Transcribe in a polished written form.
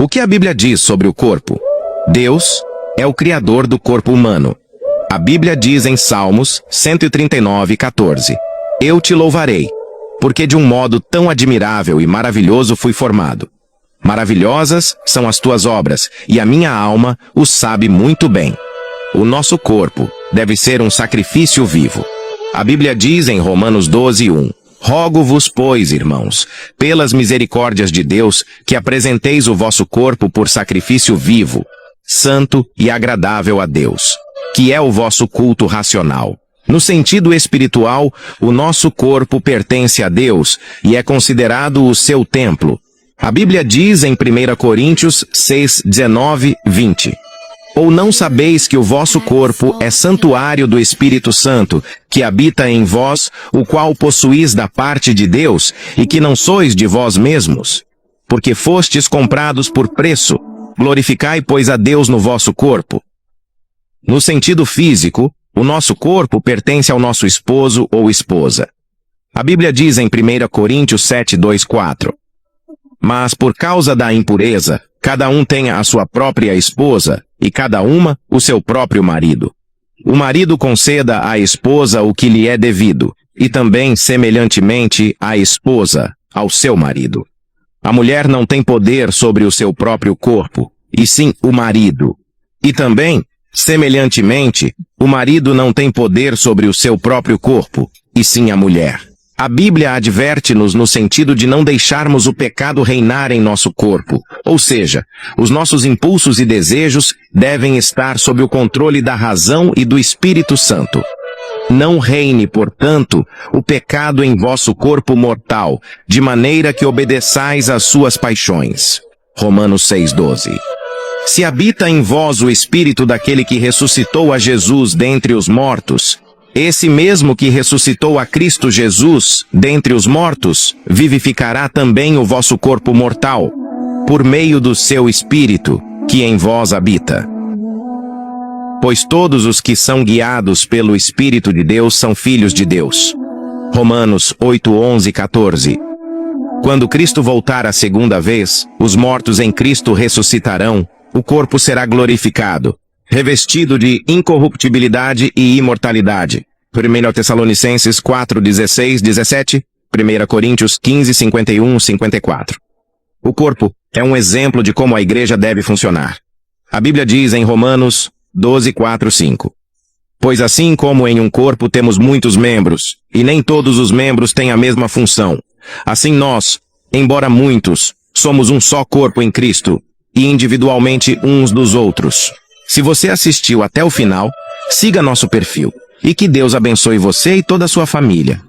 O que a Bíblia diz sobre o corpo? Deus é o criador do corpo humano. A Bíblia diz em Salmos 139:14: Eu te louvarei, porque de um modo tão admirável e maravilhoso fui formado. Maravilhosas são as tuas obras, e a minha alma o sabe muito bem. O nosso corpo deve ser um sacrifício vivo. A Bíblia diz em Romanos 12:1: Rogo-vos, pois, irmãos, pelas misericórdias de Deus, que apresenteis o vosso corpo por sacrifício vivo, santo e agradável a Deus, que é o vosso culto racional. No sentido espiritual, o nosso corpo pertence a Deus e é considerado o seu templo. A Bíblia diz em 1 Coríntios 6:19-20: Ou não sabeis que o vosso corpo é santuário do Espírito Santo, que habita em vós, o qual possuís da parte de Deus, e que não sois de vós mesmos? Porque fostes comprados por preço. Glorificai, pois, a Deus no vosso corpo. No sentido físico, o nosso corpo pertence ao nosso esposo ou esposa. A Bíblia diz em 1 Coríntios 7:2-4: Mas por causa da impureza, cada um tem a sua própria esposa, e cada uma o seu próprio marido. O marido conceda à esposa o que lhe é devido, e também, semelhantemente, a esposa ao seu marido. A mulher não tem poder sobre o seu próprio corpo, e sim o marido. E também, semelhantemente, o marido não tem poder sobre o seu próprio corpo, e sim a mulher. A Bíblia adverte-nos no sentido de não deixarmos o pecado reinar em nosso corpo, ou seja, os nossos impulsos e desejos devem estar sob o controle da razão e do Espírito Santo. Não reine, portanto, o pecado em vosso corpo mortal, de maneira que obedeçais às suas paixões. Romanos 6:12. Se habita em vós o Espírito daquele que ressuscitou a Jesus dentre os mortos, esse mesmo que ressuscitou a Cristo Jesus dentre os mortos, vivificará também o vosso corpo mortal, por meio do seu Espírito, que em vós habita. Pois todos os que são guiados pelo Espírito de Deus são filhos de Deus. Romanos 8:11-14. Quando Cristo voltar a segunda vez, os mortos em Cristo ressuscitarão, o corpo será glorificado, revestido de incorruptibilidade e imortalidade. 1 Tessalonicenses 4:16-17, 1 Coríntios 15:51-54. O corpo é um exemplo de como a igreja deve funcionar. A Bíblia diz em Romanos 12:4-5: Pois assim como em um corpo temos muitos membros, e nem todos os membros têm a mesma função, assim nós, embora muitos, somos um só corpo em Cristo, e individualmente uns dos outros. Se você assistiu até o final, siga nosso perfil. E que Deus abençoe você e toda a sua família.